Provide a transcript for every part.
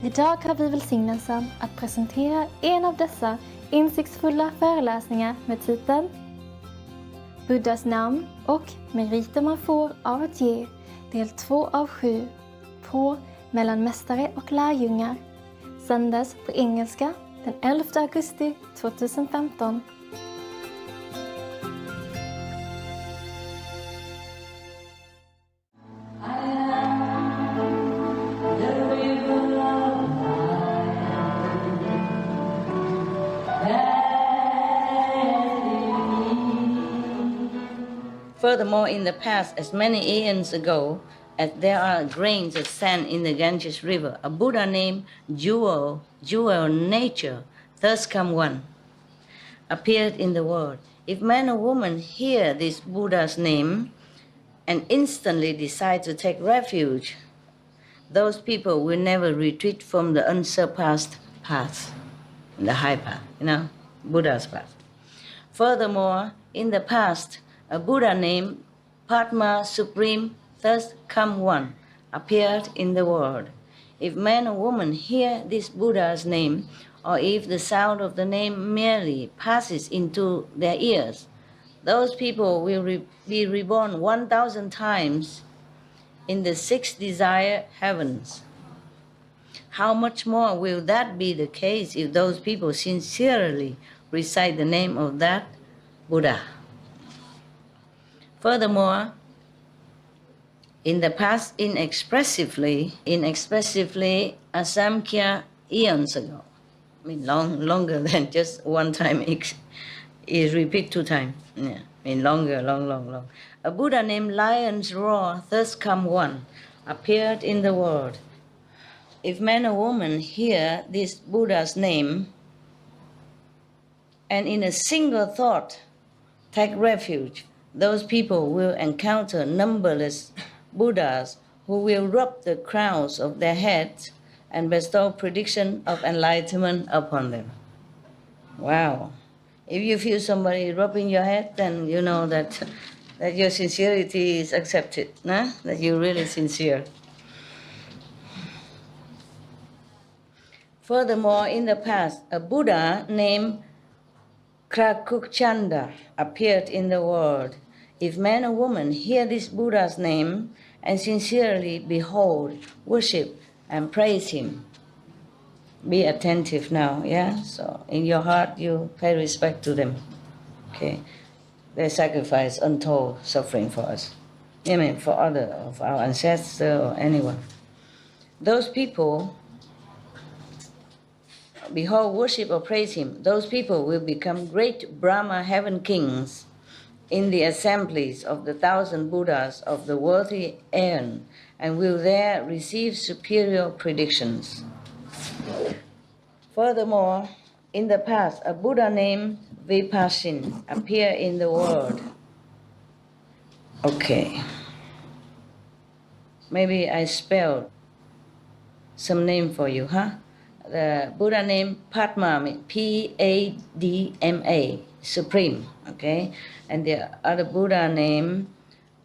Idag har vi välsignelsen att presentera en av dessa insiktsfulla föreläsningar med titeln Buddhas namn och meriter man får av att ge, del 2 av 7 på Mellan mästare och lärjungar, sändes på engelska den 11 augusti 2015. Furthermore, in the past, as many aeons ago, as there are grains of sand in the Ganges River, a Buddha named Jewel Nature, thus come one, appeared in the world. If man or woman hear this Buddha's name and instantly decide to take refuge, those people will never retreat from the unsurpassed path, the high path, Buddha's path. Furthermore, in the past, a Buddha named Padma Supreme, thus come one, appeared in the world. If man or woman hear this Buddha's name, or if the sound of the name merely passes into their ears, those people will be reborn 1,000 times in the 6 desire heavens. How much more will that be the case if those people sincerely recite the name of that Buddha? Furthermore, in the past, inexpressively, Asamkhya eons ago, longer than just one time, is repeat 2 times. Yeah, longer, long. A Buddha named Lion's Roar, thus come one, appeared in the world. If man or woman hear this Buddha's name, and in a single thought take refuge, those people will encounter numberless Buddhas who will rub the crowns of their heads and bestow prediction of enlightenment upon them. Wow. If you feel somebody rubbing your head, then you know that your sincerity is accepted, that you're really sincere. Furthermore, in the past, a Buddha named Krakukchanda appeared in the world. If man or woman hear this Buddha's name and sincerely behold, worship, and praise him, be attentive now, yeah? So in your heart, you pay respect to them, okay? They sacrifice untold suffering for us, for other of our ancestors or anyone. Those people behold, worship or praise him, those people will become great Brahma heaven kings in the assemblies of the 1,000 Buddhas of the worthy aeon, and will there receive superior predictions. Furthermore, in the past, a Buddha named Vipassin appeared in the world. Okay. Maybe I spelled some name for you, The Buddha name Padma, P-A-D-M-A, Supreme, okay? And the other Buddha name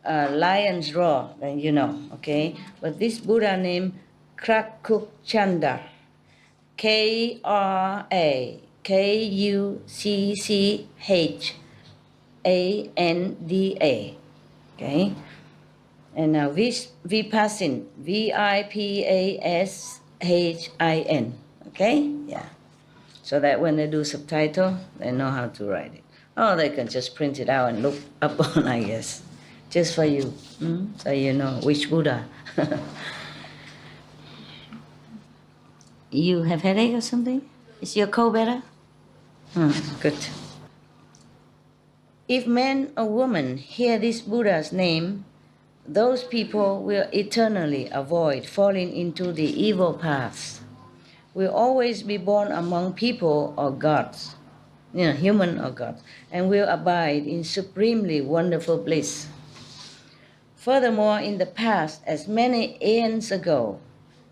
Lion's Roar, then you know, okay? But this Buddha name Krakukchanda, K-R-A-K-U-C-C-H-A-N-D-A, okay? And now Vipassin, V-I-P-A-S-H-I-N. Okay? Yeah. So that when they do subtitle, they know how to write it. Or they can just print it out and look up on, I guess. Just for you. So you know which Buddha. You have headache or something? Is your cold better? Good. If man or woman hear this Buddha's name, those people will eternally avoid falling into the evil paths. Will always be born among people or gods, human or gods, and will abide in supremely wonderful bliss. Furthermore, in the past, as many aeons ago,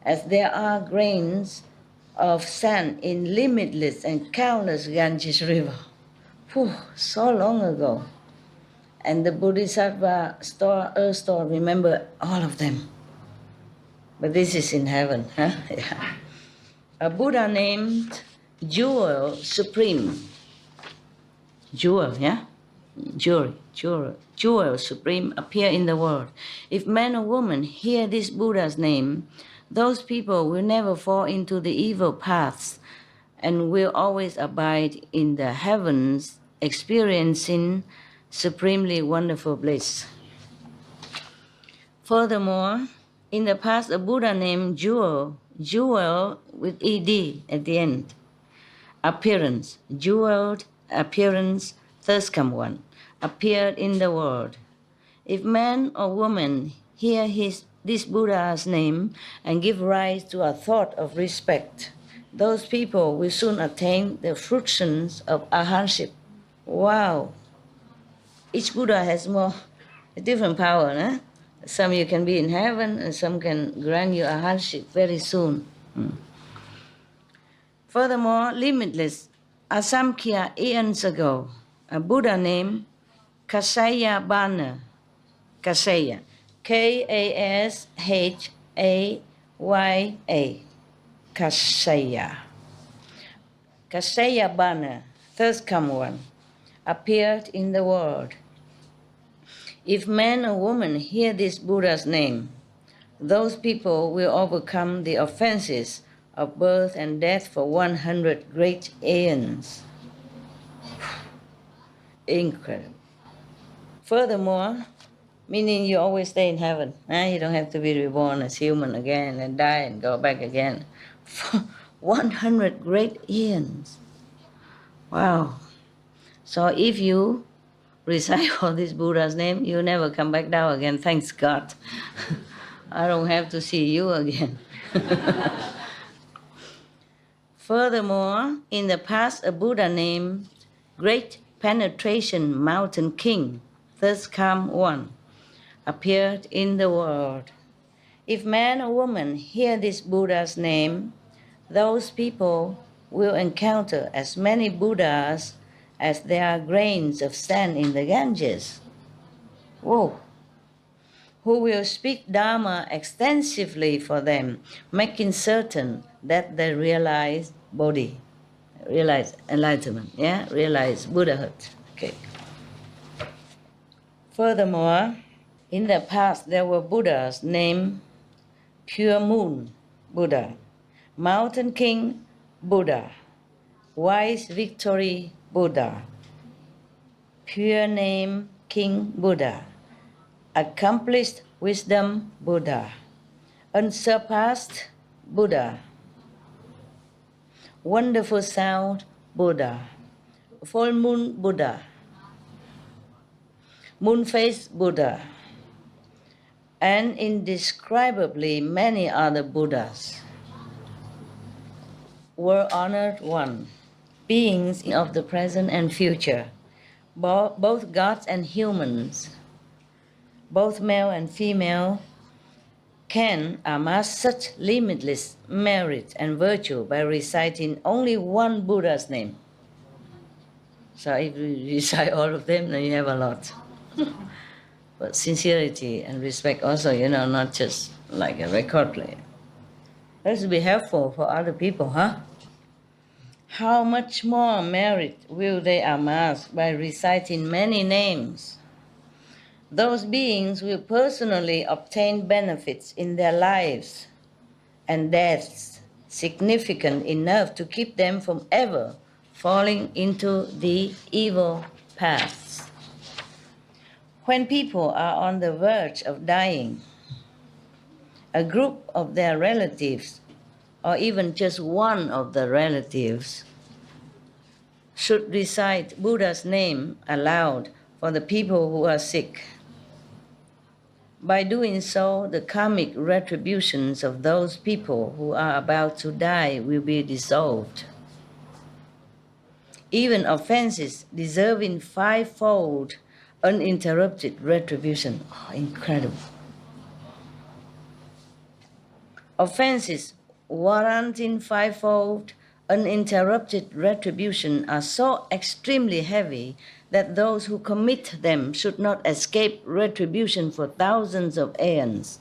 as there are grains of sand in limitless and countless Ganges River, so long ago, and the Bodhisattva earth store remember all of them. But this is in heaven, Yeah. a Buddha named Jewel Supreme. Jewel, yeah? Jewel Supreme appear in the world. If man or woman hear this Buddha's name, those people will never fall into the evil paths and will always abide in the heavens, experiencing supremely wonderful bliss. Furthermore, in the past, a Buddha named Jewel with ED at the end, appearance, jeweled appearance, thus come one, appeared in the world. If man or woman hear this Buddha's name and give rise to a thought of respect, those people will soon attain the fruitions of arhatship. Wow! Each Buddha has a different power, eh? Some you can be in heaven, and some can grant you arhatship very soon. Furthermore, limitless, Asamkhya eons ago, a Buddha named Kasayabana, Kasaya, K-A-S-H-A-Y-A, Kasaya. Kasayabana, thus come one, appeared in the world. If man or woman hear this Buddha's name, those people will overcome the offenses of birth and death for 100 great aeons. Incredible. Furthermore, meaning you always stay in heaven. You don't have to be reborn as human again and die and go back again. For 100 great aeons. Wow. So if you recite all this Buddha's name, you never come back down again. Thanks God. I don't have to see you again. Furthermore, in the past, a Buddha named Great Penetration Mountain King, thus come one, appeared in the world. If man or woman hear this Buddha's name, those people will encounter as many Buddhas as there are grains of sand in the Ganges. Whoa! Who will speak Dharma extensively for them, making certain that they realize Bodhi, realize enlightenment, realize Buddhahood. Okay. Furthermore, in the past there were Buddhas named Pure Moon Buddha, Mountain King Buddha, Wise Victory Buddha, Pure Name King Buddha, Accomplished Wisdom Buddha, Unsurpassed Buddha, Wonderful Sound Buddha, Full Moon Buddha, Moon-faced Buddha, and indescribably many other Buddhas. Were honored one, beings of the present and future, both gods and humans, both male and female, can amass such limitless merit and virtue by reciting only one Buddha's name. So if you recite all of them, then you have a lot. But sincerity and respect also, not just like a record player. That should be helpful for other people, huh? How much more merit will they amass by reciting many names? Those beings will personally obtain benefits in their lives and deaths significant enough to keep them from ever falling into the evil paths. When people are on the verge of dying, a group of their relatives, or even just one of the relatives, should recite Buddha's name aloud for the people who are sick. By doing so, the karmic retributions of those people who are about to die will be dissolved. Even offenses deserving 5-fold uninterrupted retribution. Oh, incredible. Offenses warranting 5-fold uninterrupted retribution are so extremely heavy that those who commit them should not escape retribution for thousands of aeons.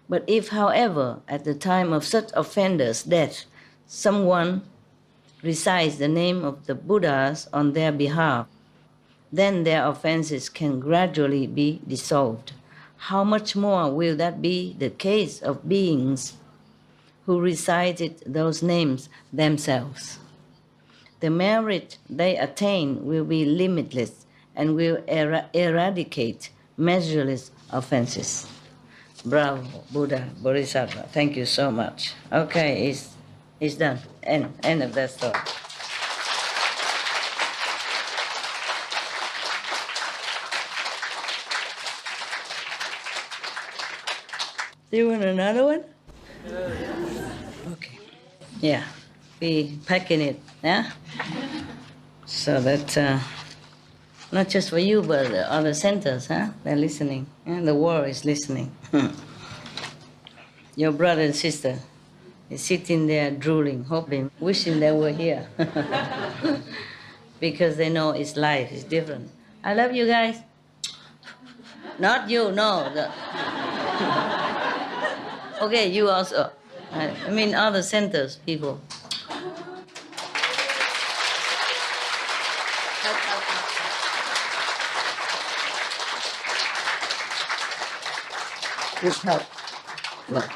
But if, however, at the time of such offender's death, someone recites the name of the Buddhas on their behalf, then their offenses can gradually be dissolved. How much more will that be the case of beings who recited those names themselves? The merit they attain will be limitless and will eradicate measureless offenses. Bravo, Buddha, Bodhisattva. Thank you so much. Okay, it's done. End of that story. Do you want another one? Okay. Yeah, we packing it, yeah? So that not just for you, but the other centers, huh? They're listening. Yeah? The world is listening. Your brother and sister is sitting there drooling, hoping, wishing they were here. Because they know it's life, it's different. I love you guys. Not you, no. Okay, you also. I mean other centers, people. Just help. Look.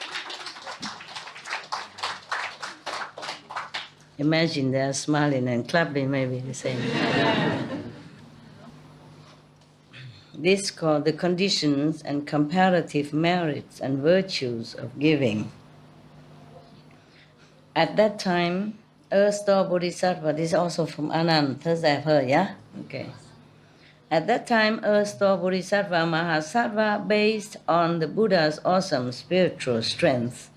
Imagine they're smiling and clapping, maybe the same. This is called the conditions and comparative merits and virtues of giving. At that time, Earth-store Bodhisattva, this is also from Anand, Thursday I've heard, yeah? Okay. At that time, Earth-store Bodhisattva Mahasattva, based on the Buddha's awesome spiritual strength,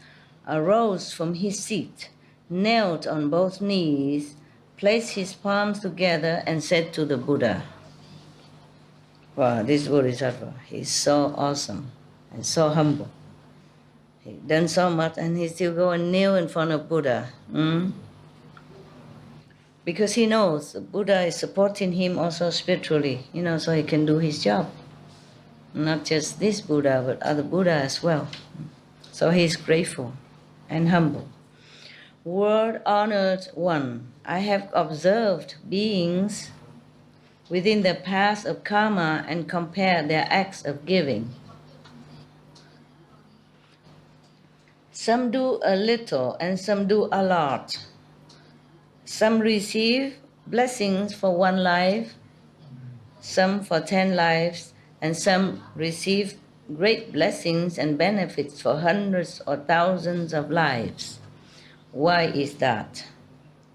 arose from his seat, knelt on both knees, placed his palms together, and said to the Buddha, wow, this Bodhisattva, he's so awesome and so humble. He's done so much and he still go and kneel in front of Buddha. Because he knows Buddha is supporting him also spiritually, so he can do his job. Not just this Buddha, but other Buddha as well. So he's grateful and humble. World-honored one, I have observed beings within the path of karma and compare their acts of giving. Some do a little and some do a lot. Some receive blessings for one life, some for 10 lives, and some receive great blessings and benefits for hundreds or thousands of lives. Why is that?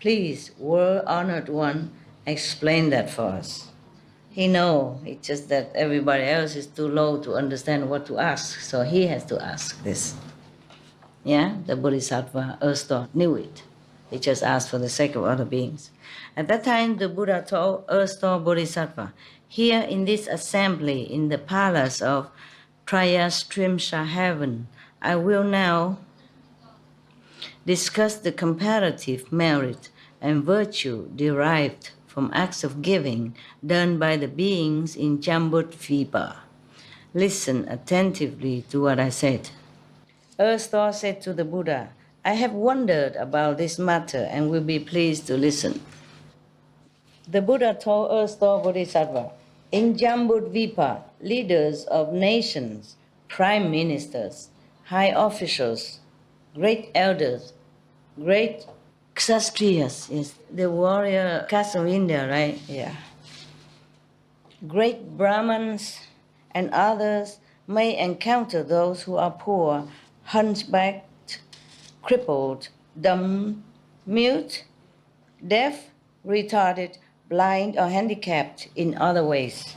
Please, world-honored one, explain that for us. He knows, it's just that everybody else is too low to understand what to ask, so he has to ask this. Yeah, the Bodhisattva Earth-store knew it. He just asked for the sake of other beings. At that time, the Buddha told Earth-store Bodhisattva, here in this assembly in the palace of Trayastrimsha heaven, I will now discuss the comparative merit and virtue derived from acts of giving done by the beings in Jambudvipa. Listen attentively to what I said. Earth-store said to the Buddha, I have wondered about this matter and will be pleased to listen. The Buddha told Earth-store Bodhisattva, in Jambudvipa, leaders of nations, prime ministers, high officials, great elders, great Kshatriyas, is the warrior caste of India, right? Yeah. Great Brahmins and others may encounter those who are poor, hunchbacked, crippled, dumb, mute, deaf, retarded, blind, or handicapped in other ways.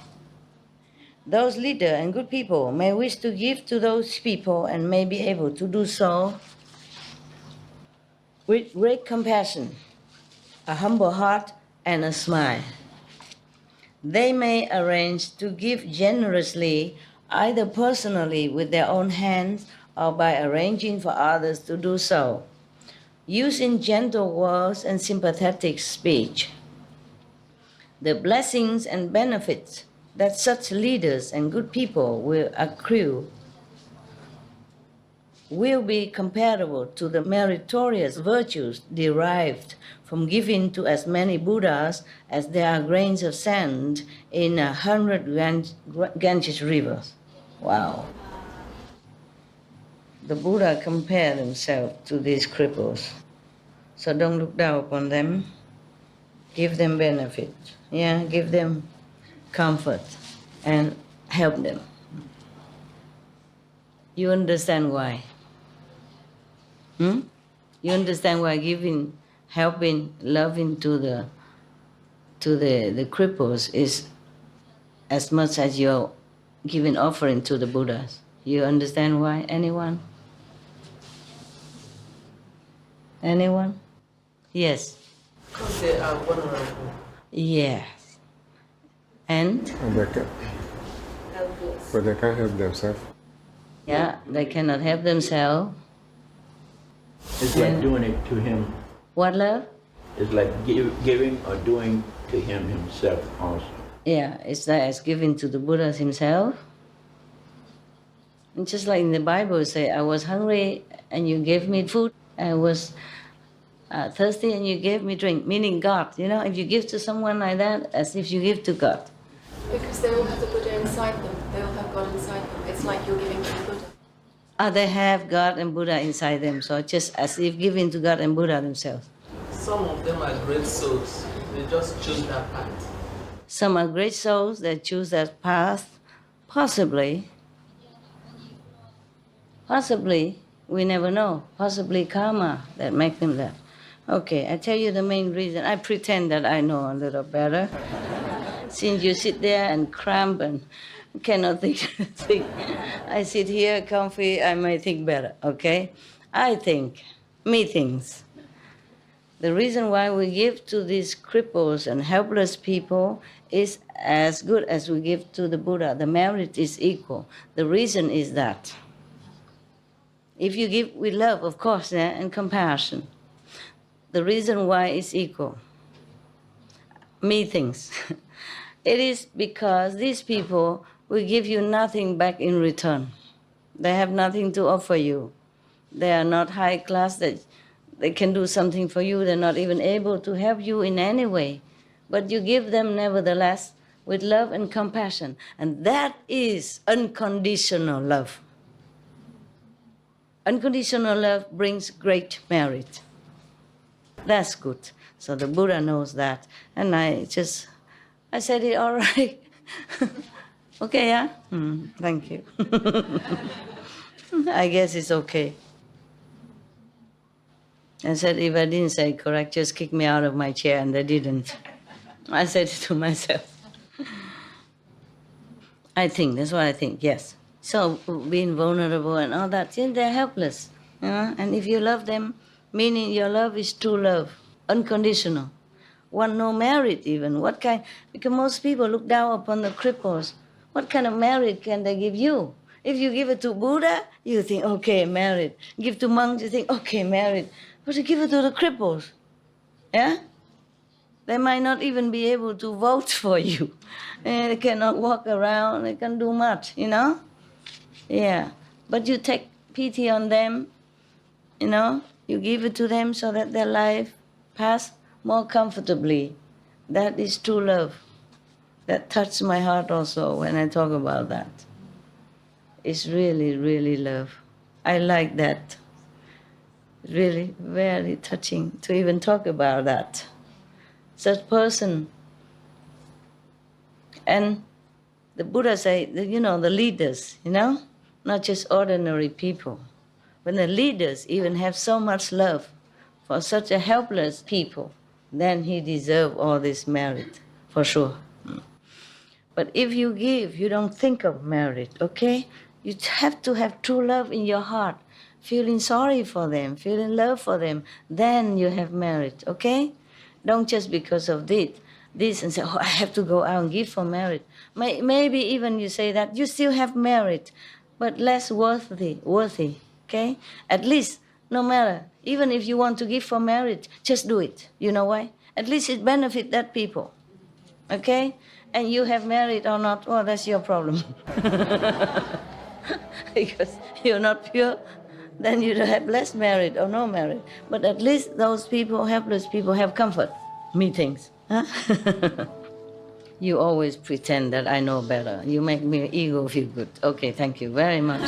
Those leaders and good people may wish to give to those people and may be able to do so with great compassion, a humble heart, and a smile. They may arrange to give generously, either personally with their own hands or by arranging for others to do so, using gentle words and sympathetic speech. The blessings and benefits that such leaders and good people will accrue will be comparable to the meritorious virtues derived from giving to as many Buddhas as there are grains of sand in 100 Ganges rivers. Wow. The Buddha compared himself to these cripples. So don't look down upon them. Give them benefit. Yeah, give them comfort and help them. You understand why? You understand why giving, helping, loving to the cripples is as much as you're giving offering to the Buddhas. You understand why? Anyone? Anyone? Yes. Because they are vulnerable. Yes. And? But they can't help themselves. Yeah, they cannot help themselves. It's like doing it to him. What, love? It's like giving or doing to him himself also. Yeah, it's like as giving to the Buddha himself. And just like in the Bible, it say, I was hungry and you gave me food. I was thirsty and you gave me drink, meaning God. You know, if you give to someone like that, as if you give to God. Because they all have the Buddha inside them. They all have God inside them. It's like you're giving to the Buddha. They have God and Buddha inside them, so just as if giving to God and Buddha themselves. Some of them are great souls. They just choose that path. Some are great souls that choose that path. Possibly, we never know. Possibly karma that make them that. Okay, I tell you the main reason. I pretend that I know a little better. Since you sit there and cramp and cannot think. I sit here comfy, I may think better, okay? I think, methinks. The reason why we give to these cripples and helpless people is as good as we give to the Buddha. The merit is equal. The reason is that if you give with love, of course, and compassion, the reason why it's equal, methinks, it is because these people will give you nothing back in return. They have nothing to offer you. They are not high class that they can do something for you. They're not even able to help you in any way. But you give them nevertheless with love and compassion. And that is unconditional love. Unconditional love brings great merit. That's good. So the Buddha knows that. And I said it all right. Okay, yeah? Thank you. I guess it's okay. I said, if I didn't say it correct, just kick me out of my chair, and they didn't. I said it to myself. I think, that's what I think, yes. So being vulnerable and all that, they're helpless. You know? And if you love them, meaning your love is true love, unconditional. Want no merit even. What kind? Because most people look down upon the cripples. What kind of merit can they give you? If you give it to Buddha, you think, okay, merit. Give to monks, you think, okay, merit. But you give it to the cripples, yeah? They might not even be able to vote for you. They cannot walk around, they can't do much, you know? Yeah, but you take pity on them, you know? You give it to them so that their life pass more comfortably. That is true love. That touched my heart also when I talk about that. It's really, really love. I like that. Really, very touching to even talk about that. Such person. And the Buddha say, you know, the leaders, you know, not just ordinary people. When the leaders even have so much love for such a helpless people, then he deserves all this merit, for sure. But if you give, you don't think of merit, okay? You have to have true love in your heart, feeling sorry for them, feeling love for them, then you have merit, okay? Don't just because of this and say, oh, I have to go out and give for merit. Maybe even you say that, you still have merit, but less worthy, okay? At least, no matter, even if you want to give for merit, just do it. You know why? At least it benefits that people, okay? And you have merit or not, well, that's your problem. Because you're not pure, then you have less merit or no merit. But at least those people, helpless people, have comfort. Methinks. Huh? You always pretend that I know better. You make me ego feel good. Okay, thank you very much.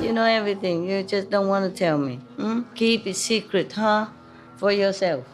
You know everything. You just don't want to tell me. Keep it secret, huh? For yourself.